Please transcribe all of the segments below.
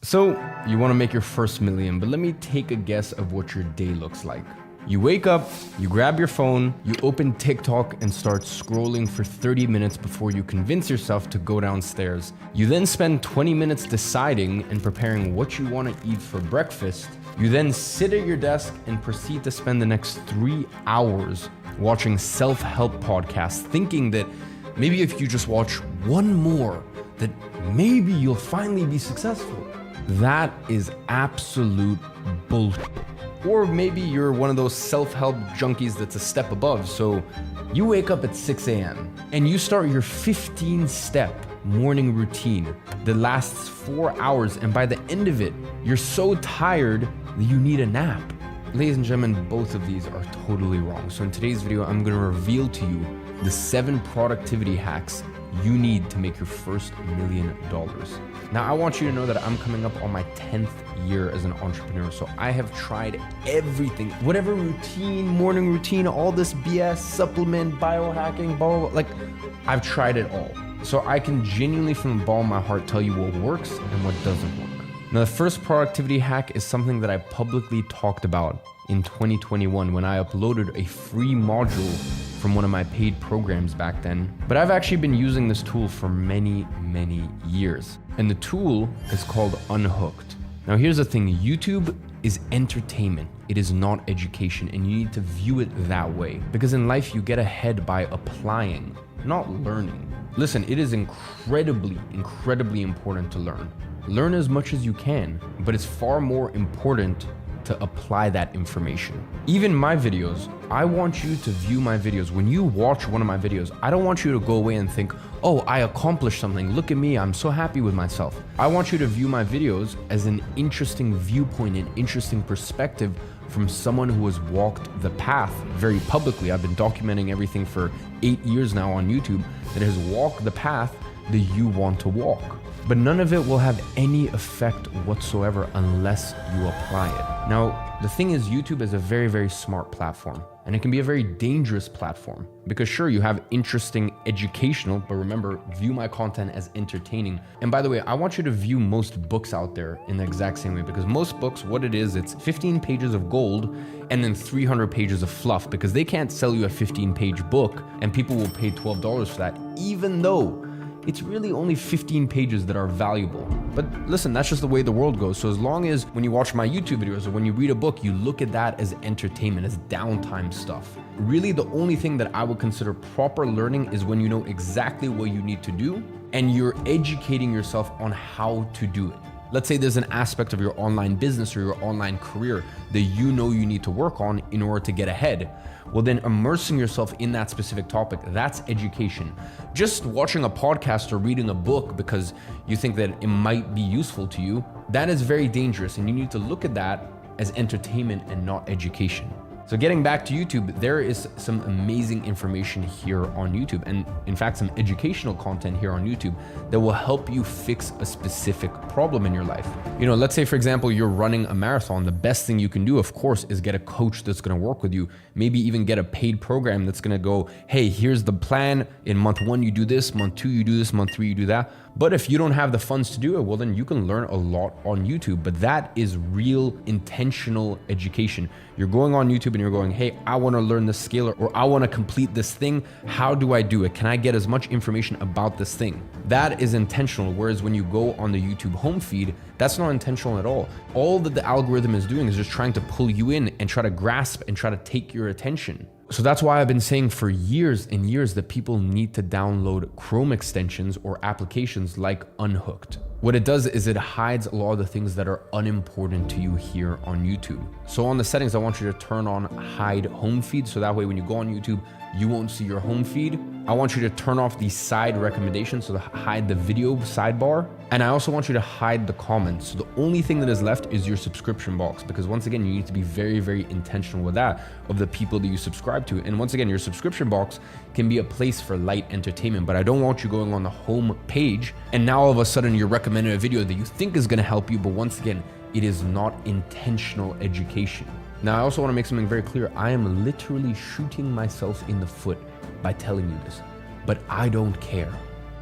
So, you want to make your first million, but let me take a guess of what your day looks like. You wake up, you grab your phone, you open TikTok and start scrolling for 30 minutes before you convince yourself to go downstairs. You then spend 20 minutes deciding and preparing what you want to eat for breakfast. You then sit at your desk and proceed to spend the next 3 hours watching self-help podcasts, thinking that maybe if you just watch one more, that maybe you'll finally be successful. That is absolute bullshit. Or maybe you're one of those self-help junkies that's a step above. So you wake up at 6 a.m. and you start your 15-step morning routine that lasts 4 hours. And by the end of it, you're so tired that you need a nap. Ladies and gentlemen, both of these are totally wrong. So in today's video, I'm going to reveal to you the 7 productivity hacks you need to make your first $1 million. Now, I want you to know that I'm coming up on my 10th year as an entrepreneur. So I have tried everything, whatever routine, morning routine, all this BS, supplement, biohacking, blah, blah, blah. Like, I've tried it all. So I can genuinely from the bottom of my heart tell you what works and what doesn't work. Now, the first productivity hack is something that I publicly talked about in 2021 when I uploaded a free module from one of my paid programs back then. But I've actually been using this tool for many, many years. And the tool is called Unhooked. Now, here's the thing. YouTube is entertainment. It is not education, and you need to view it that way. Because in life, you get ahead by applying, not learning. Listen, it is incredibly, incredibly important to learn. Learn as much as you can, but it's far more important to apply that information. Even my videos, I want you to view my videos. When you watch one of my videos, I don't want you to go away and think, oh, I accomplished something. Look at me, I'm so happy with myself. I want you to view my videos as an interesting viewpoint, an interesting perspective from someone who has walked the path very publicly. I've been documenting everything for 8 years now on YouTube that has walked the path that you want to walk. But none of it will have any effect whatsoever unless you apply it. Now, the thing is, YouTube is a very, very smart platform, and it can be a very dangerous platform because sure, you have interesting educational, but remember, view my content as entertaining. And by the way, I want you to view most books out there in the exact same way, because most books, what it is, it's 15 pages of gold and then 300 pages of fluff, because they can't sell you a 15-page book and people will pay $12 for that, even though it's really only 15 pages that are valuable. But listen, that's just the way the world goes. So as long as when you watch my YouTube videos or when you read a book, you look at that as entertainment, as downtime stuff. Really, the only thing that I would consider proper learning is when you know exactly what you need to do and you're educating yourself on how to do it. Let's say there's an aspect of your online business or your online career that you know you need to work on in order to get ahead. Well, then immersing yourself in that specific topic, that's education. Just watching a podcast or reading a book because you think that it might be useful to you, that is very dangerous, and you need to look at that as entertainment and not education. So getting back to YouTube, there is some amazing information here on YouTube, and in fact, some educational content here on YouTube that will help you fix a specific problem in your life. You know, let's say, for example, you're running a marathon. The best thing you can do, of course, is get a coach that's going to work with you. Maybe even get a paid program that's going to go, hey, here's the plan. In month 1, you do this. Month 2, you do this. Month 3, you do that. But if you don't have the funds to do it, well, then you can learn a lot on YouTube. But that is real intentional education. You're going on YouTube and you're going, hey, I want to learn this skill, or I want to complete this thing. How do I do it? Can I get as much information about this thing? That is intentional. Whereas when you go on the YouTube home feed, that's not intentional at all. All that the algorithm is doing is just trying to pull you in and try to grasp and try to take your attention. So that's why I've been saying for years and years that people need to download Chrome extensions or applications like Unhooked. What it does is it hides a lot of the things that are unimportant to you here on YouTube. So on the settings, I want you to turn on hide home feed. So that way, when you go on YouTube, you won't see your home feed. I want you to turn off the side recommendations, so to hide the video sidebar. And I also want you to hide the comments. So the only thing that is left is your subscription box, because once again, you need to be very, very intentional with that, of the people that you subscribe to. And once again, your subscription box can be a place for light entertainment, but I don't want you going on the home page and now all of a sudden you're recommending a video that you think is gonna help you, but once again, it is not intentional education. Now, I also want to make something very clear. I am literally shooting myself in the foot by telling you this, but I don't care.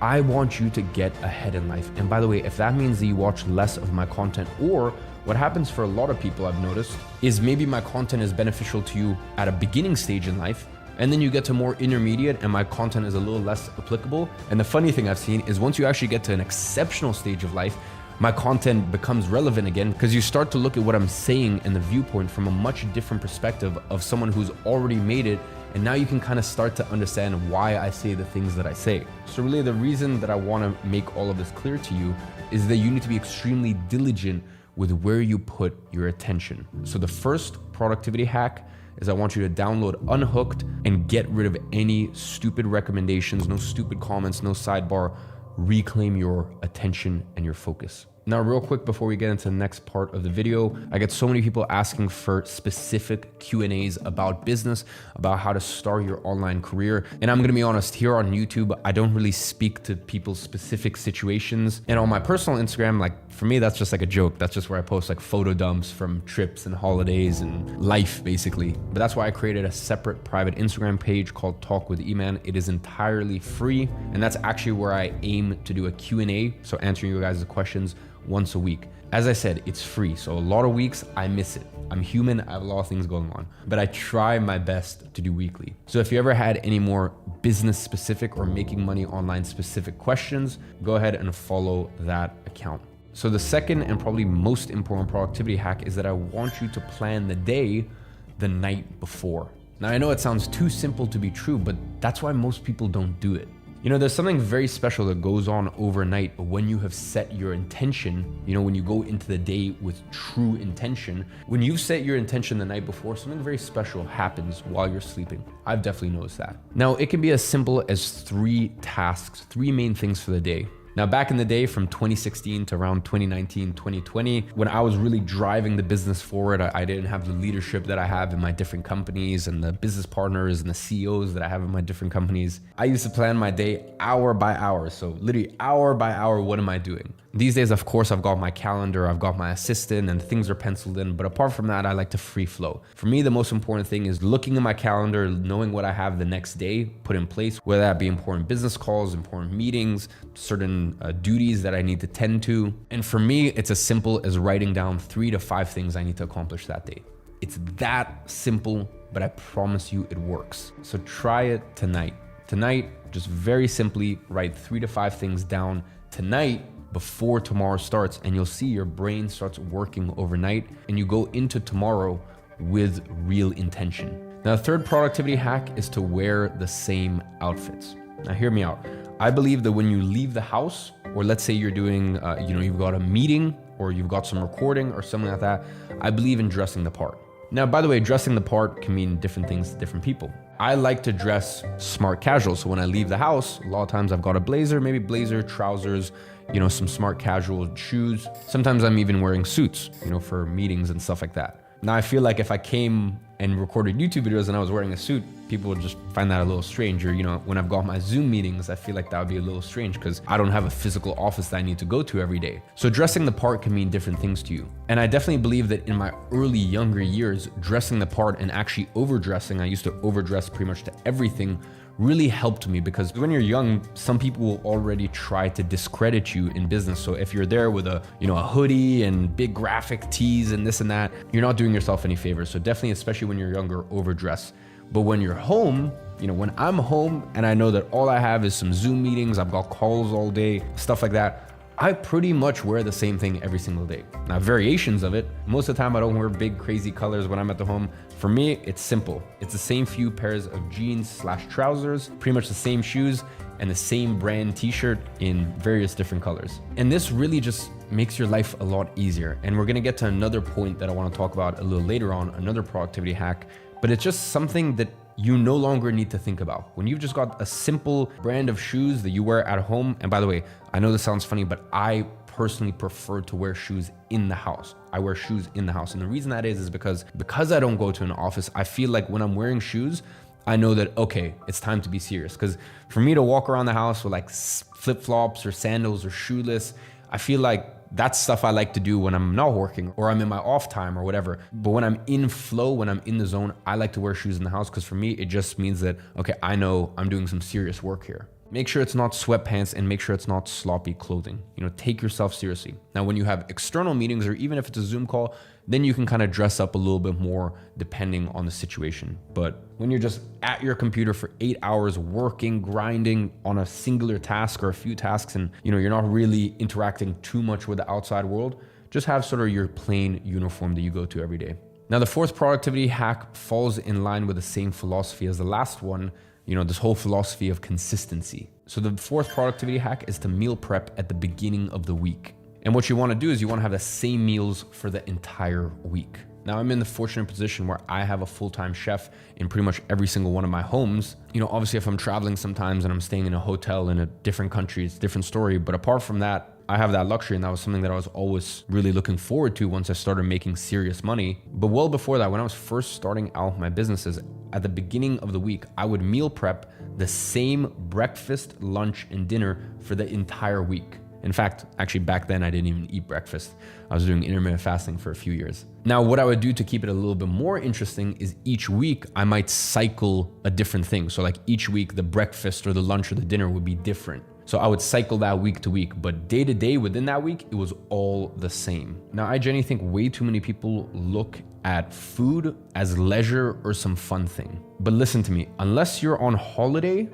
I want you to get ahead in life. And by the way, if that means that you watch less of my content, or what happens for a lot of people I've noticed is maybe my content is beneficial to you at a beginning stage in life, and then you get to more intermediate and my content is a little less applicable. And the funny thing I've seen is once you actually get to an exceptional stage of life, my content becomes relevant again because you start to look at what I'm saying and the viewpoint from a much different perspective of someone who's already made it. And now you can kind of start to understand why I say the things that I say. So really the reason that I want to make all of this clear to you is that you need to be extremely diligent with where you put your attention. So the first productivity hack is I want you to download Unhooked and get rid of any stupid recommendations, no stupid comments, no sidebar. Reclaim your attention and your focus. Now, real quick before we get into the next part of the video, I get so many people asking for specific Q&As about business, about how to start your online career. And I'm gonna be honest, here on YouTube, I don't really speak to people's specific situations. And on my personal Instagram, like for me, that's just like a joke. That's just where I post like photo dumps from trips and holidays and life basically. But that's why I created a separate private Instagram page called Talk with Eman. It is entirely free. And that's actually where I aim to do a Q&A. So answering you guys' questions once a week. As I said, it's free. So a lot of weeks I miss it. I'm human, I have a lot of things going on, but I try my best to do weekly. So if you ever had any more business specific or making money online specific questions, go ahead and follow that account. So the second and probably most important productivity hack is that I want you to plan the day the night before. Now I know it sounds too simple to be true, but that's why most people don't do it. You know, there's something very special that goes on overnight when you have set your intention, you know, when you go into the day with true intention. When you set your intention the night before, something very special happens while you're sleeping. I've definitely noticed that. Now, it can be as simple as 3 tasks, 3 main things for the day. Now, back in the day from 2016 to around 2019, 2020, when I was really driving the business forward, I didn't have the leadership that I have in my different companies and the business partners and the CEOs that I have in my different companies. I used to plan my day hour by hour. So literally hour by hour, what am I doing? These days, of course, I've got my calendar, I've got my assistant and things are penciled in. But apart from that, I like to free flow. For me, the most important thing is looking at my calendar, knowing what I have the next day put in place, whether that be important business calls, important meetings, certain duties that I need to tend to. And for me, it's as simple as writing down 3 to 5 things I need to accomplish that day. It's that simple, but I promise you it works. So try it tonight. Tonight, just very simply write 3 to 5 things down tonight before tomorrow starts, and you'll see your brain starts working overnight and you go into tomorrow with real intention. Now, the third productivity hack is to wear the same outfits. Now, hear me out. I believe that when you leave the house, or let's say you're doing, you've got a meeting or you've got some recording or something like that, I believe in dressing the part. Now, by the way, dressing the part can mean different things to different people. I like to dress smart casual. So when I leave the house, a lot of times I've got a blazer, maybe blazer, trousers, some smart casual shoes. Sometimes I'm even wearing suits, for meetings and stuff like that. Now, I feel like if I came and recorded YouTube videos and I was wearing a suit, people would just find that a little strange. Or, when I've got my Zoom meetings, I feel like that would be a little strange because I don't have a physical office that I need to go to every day. So dressing the part can mean different things to you. And I definitely believe that in my early younger years, dressing the part and actually overdressing, I used to overdress pretty much to everything, really helped me, because when you're young, some people will already try to discredit you in business. So if you're there with a hoodie and big graphic tees and this and that, you're not doing yourself any favors. So definitely, especially when you're younger, overdress. But when you're home, when I'm home and I know that all I have is some Zoom meetings, I've got calls all day, stuff like that, I pretty much wear the same thing every single day. Now, variations of it, most of the time I don't wear big crazy colors when I'm at the home. For me, it's simple. It's the same few pairs of jeans/trousers, pretty much the same shoes, and the same brand t-shirt in various different colors. And this really just makes your life a lot easier. And we're gonna get to another point that I wanna talk about a little later on, another productivity hack, but it's just something that you no longer need to think about. When you've just got a simple brand of shoes that you wear at home, and by the way, I know this sounds funny, but I personally prefer to wear shoes in the house. I wear shoes in the house. And the reason that is because I don't go to an office, I feel like when I'm wearing shoes, I know that, okay, it's time to be serious. Because for me to walk around the house with like flip-flops or sandals or shoeless, I feel like that's stuff I like to do when I'm not working or I'm in my off time or whatever. But when I'm in flow, when I'm in the zone, I like to wear shoes in the house because for me, it just means that, okay, I know I'm doing some serious work here. Make sure it's not sweatpants and make sure it's not sloppy clothing. You know, take yourself seriously. Now, when you have external meetings or even if it's a Zoom call, then you can kind of dress up a little bit more depending on the situation. But when you're just at your computer for 8 hours working, grinding on a singular task or a few tasks, and you know, you're not really interacting too much with the outside world, just have sort of your plain uniform that you go to every day. Now, the fourth productivity hack falls in line with the same philosophy as the last one, you know, this whole philosophy of consistency. So the fourth productivity hack is to meal prep at the beginning of the week. And what you want to do is you want to have the same meals for the entire week. Now, I'm in the fortunate position where I have a full-time chef in pretty much every single one of my homes. You know, obviously if I'm traveling sometimes and I'm staying in a hotel in a different country, it's a different story. But apart from that, I have that luxury, and that was something that I was always really looking forward to once I started making serious money. But well before that, when I was first starting out my businesses, at the beginning of the week, I would meal prep the same breakfast, lunch, and dinner for the entire week. In fact, actually back then I didn't even eat breakfast. I was doing intermittent fasting for a few years. Now, what I would do to keep it a little bit more interesting is each week I might cycle a different thing. So like each week, the breakfast or the lunch or the dinner would be different. So I would cycle that week to week, but day to day within that week, it was all the same. Now, I genuinely think way too many people look at food as leisure or some fun thing. But listen to me, unless you're on holiday,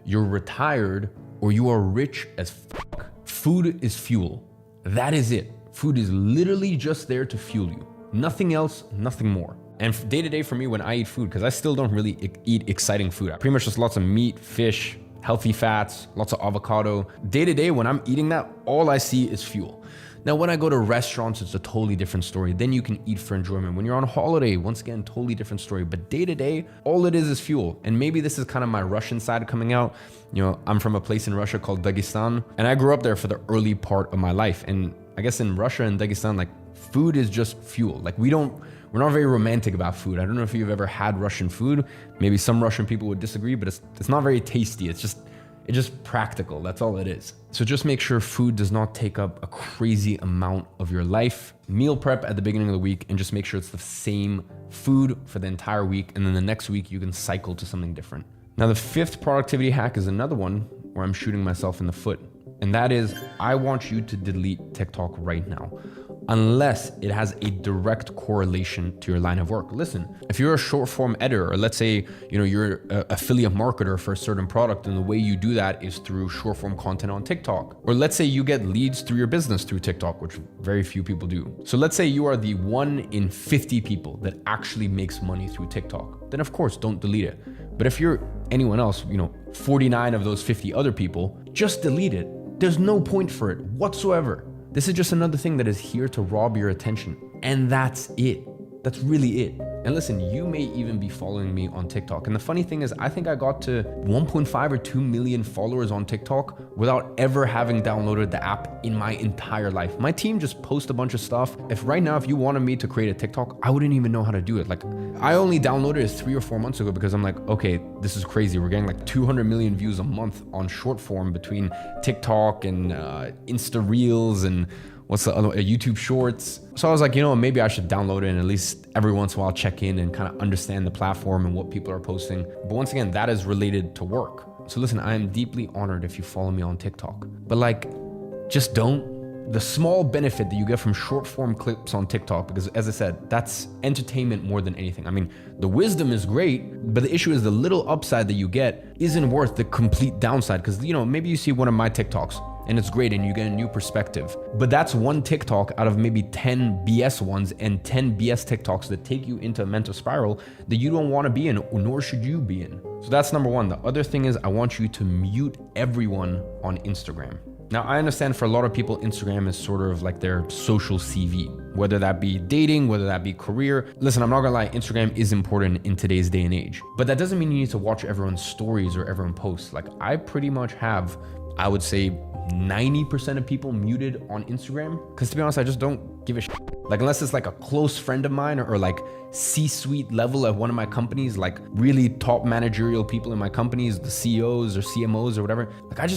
you're retired, or you are rich as fuck, food is fuel. That is it. Food is literally just there to fuel you. Nothing else, nothing more. And day to day for me when I eat food, because I still don't really eat exciting food. I pretty much just lots of meat, fish, healthy fats, lots of avocado. Day to day when I'm eating that, all I see is fuel. Now, when I go to restaurants, it's a totally different story. Then you can eat for enjoyment. When you're on holiday, once again, totally different story. But day to day, all it is fuel. And maybe this is kind of my Russian side coming out. You know, I'm from a place in Russia called Dagestan, and I grew up there for the early part of my life. And I guess in Russia and Dagestan, like food is just fuel. Like we're not very romantic about food. I don't know if you've ever had Russian food. Maybe some Russian people would disagree, but it's not very tasty. It's just practical. That's all it is. So just make sure food does not take up a crazy amount of your life. Meal prep at the beginning of the week and just make sure it's the same food for the entire week. And then the next week you can cycle to something different. Now, the fifth productivity hack is another one where I'm shooting myself in the foot. And that is, I want you to delete TikTok right now, unless it has a direct correlation to your line of work. Listen, if you're a short form editor, or let's say, you know, you're an affiliate marketer for a certain product, and the way you do that is through short form content on TikTok. Or let's say you get leads through your business through TikTok, which very few people do. So let's say you are the 1 in 50 people that actually makes money through TikTok. Then of course, don't delete it. But if you're anyone else, you know, 49 of those 50 other people, just delete it. There's no point for it whatsoever. This is just another thing that is here to rob your attention. And that's it. That's really it. And listen, you may even be following me on TikTok. And the funny thing is, I think I got to 1.5 or 2 million followers on TikTok without ever having downloaded the app in my entire life. My team just posts a bunch of stuff. If you wanted me to create a TikTok, I wouldn't even know how to do it. Like, I only downloaded it 3 or 4 months ago because I'm like, okay, this is crazy. We're getting like 200 million views a month on short form between TikTok and Insta Reels and what's the other, YouTube Shorts. So I was like, you know, maybe I should download it and at least every once in a while check in and kind of understand the platform and what people are posting. But once again, that is related to work. So listen, I am deeply honored if you follow me on TikTok, but like, just don't. The small benefit that you get from short form clips on TikTok, because as I said, that's entertainment more than anything. I mean, the wisdom is great, but the issue is the little upside that you get isn't worth the complete downside. Because, you know, maybe you see one of my TikToks and it's great and you get a new perspective, but that's one TikTok out of maybe 10 BS ones and 10 BS TikToks that take you into a mental spiral that you don't want to be in, nor should you be in. So that's number one. The other thing is, I want you to mute everyone on Instagram. Now, I understand for a lot of people, Instagram is sort of like their social CV, whether that be dating, whether that be career. Listen, I'm not gonna lie, Instagram is important in today's day and age, but that doesn't mean you need to watch everyone's stories or everyone posts. Like, I pretty much have, I would say, 90% of people muted on Instagram, because to be honest, I just don't give a shit. Like, unless it's like a close friend of mine or like C-suite level at one of my companies, like really top managerial people in my companies, the CEOs or CMOs or whatever, like I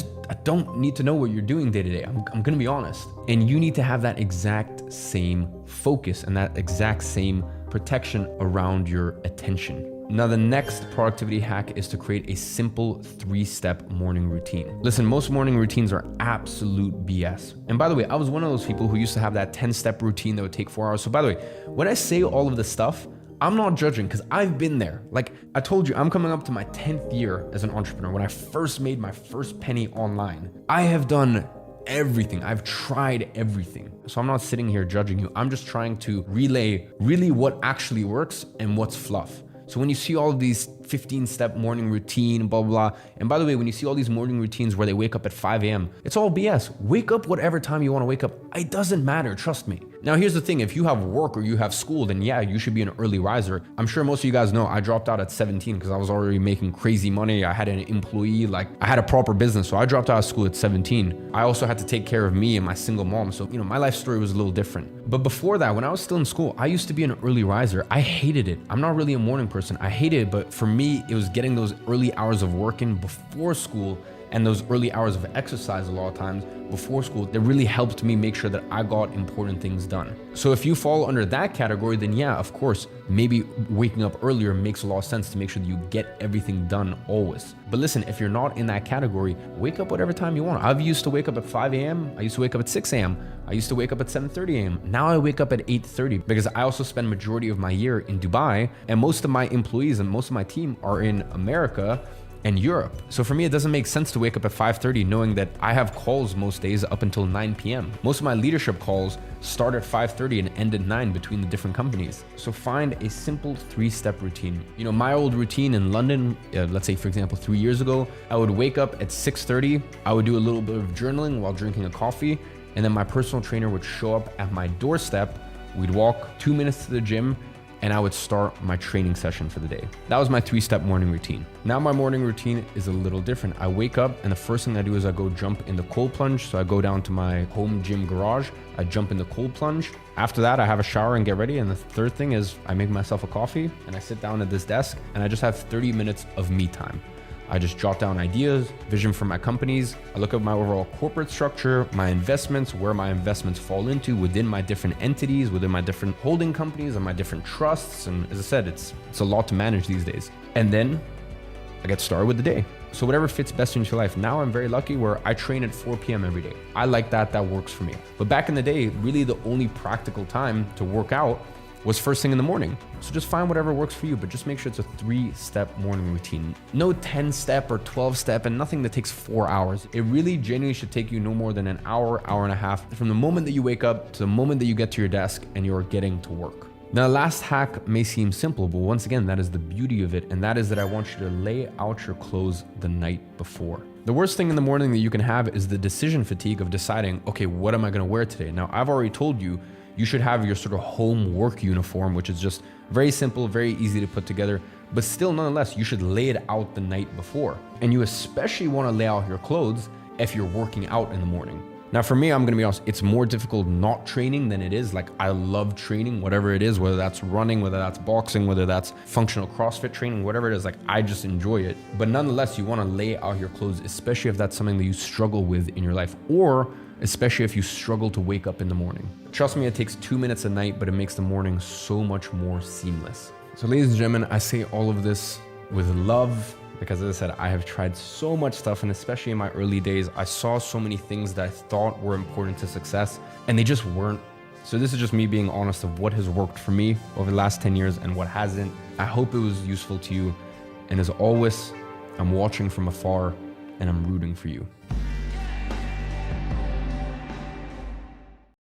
don't need to know what you're doing day to day. I'm gonna be honest. And you need to have that exact same focus and that exact same protection around your attention. Now, the next productivity hack is to create a simple 3-step morning routine. Listen, most morning routines are absolute BS. And by the way, I was one of those people who used to have that 10-step routine that would take 4 hours. So by the way, when I say all of this stuff, I'm not judging because I've been there. Like I told you, I'm coming up to my 10th year as an entrepreneur. When I first made my first penny online, I have done everything. I've tried everything. So I'm not sitting here judging you. I'm just trying to relay really what actually works and what's fluff. So when you see all of these 15-step morning routine, blah, blah, blah. And by the way, when you see all these morning routines where they wake up at 5 a.m., it's all BS. Wake up whatever time you want to wake up. It doesn't matter, trust me. Now, here's the thing. If you have work or you have school, then yeah, you should be an early riser. I'm sure most of you guys know I dropped out at 17 because I was already making crazy money. I had an employee, like I had a proper business. So I dropped out of school at 17. I also had to take care of me and my single mom. So, my life story was a little different. But before that, when I was still in school, I used to be an early riser. I hated it. I'm not really a morning person. I hated it. But for me, it was getting those early hours of working before school and those early hours of exercise a lot of times before school that really helped me make sure that I got important things done. So if you fall under that category, then yeah, of course, maybe waking up earlier makes a lot of sense to make sure that you get everything done always. But listen, if you're not in that category, wake up whatever time you want. I've used to wake up at 5 a.m. I used to wake up at 6 a.m. I used to wake up at 7:30 a.m. Now I wake up at 8:30 because I also spend majority of my year in Dubai, and most of my employees and most of my team are in America and Europe. So for me, it doesn't make sense to wake up at 5:30 knowing that I have calls most days up until 9 p.m. Most of my leadership calls start at 5:30 and end at 9 between the different companies. So find a simple 3-step routine. My old routine in London, let's say for example, 3 years ago, I would wake up at 6:30. I would do a little bit of journaling while drinking a coffee. And then my personal trainer would show up at my doorstep. We'd walk 2 minutes to the gym, and I would start my training session for the day. That was my 3-step morning routine. Now my morning routine is a little different. I wake up and the first thing I do is I go jump in the cold plunge. So I go down to my home gym garage, I jump in the cold plunge. After that, I have a shower and get ready. And the third thing is I make myself a coffee and I sit down at this desk and I just have 30 minutes of me time. I just jot down ideas, vision for my companies. I look at my overall corporate structure, my investments, where my investments fall into within my different entities, within my different holding companies and my different trusts. And as I said, it's a lot to manage these days. And then I get started with the day. So whatever fits best into your life. Now I'm very lucky where I train at 4 p.m. every day. I like that. That works for me. But back in the day, really the only practical time to work out was first thing in the morning. So just find whatever works for you, but just make sure it's a 3-step morning routine. No 10-step or 12-step and nothing that takes 4 hours. It really genuinely should take you no more than an hour, hour and a half from the moment that you wake up to the moment that you get to your desk and you're getting to work. Now, the last hack may seem simple, but once again, that is the beauty of it. And that is that I want you to lay out your clothes the night before. The worst thing in the morning that you can have is the decision fatigue of deciding, okay, what am I gonna wear today? Now, I've already told you, you should have your sort of home work uniform, which is just very simple, very easy to put together, but still nonetheless, you should lay it out the night before. And you especially wanna lay out your clothes if you're working out in the morning. Now for me, I'm gonna be honest, it's more difficult not training than it is. Like I love training, whatever it is, whether that's running, whether that's boxing, whether that's functional CrossFit training, whatever it is, like I just enjoy it. But nonetheless, you wanna lay out your clothes, especially if that's something that you struggle with in your life, or especially if you struggle to wake up in the morning. Trust me, it takes 2 minutes a night, but it makes the morning so much more seamless. So ladies and gentlemen, I say all of this with love, because as I said, I have tried so much stuff, and especially in my early days, I saw so many things that I thought were important to success, and they just weren't. So this is just me being honest of what has worked for me over the last 10 years and what hasn't. I hope it was useful to you. And as always, I'm watching from afar and I'm rooting for you.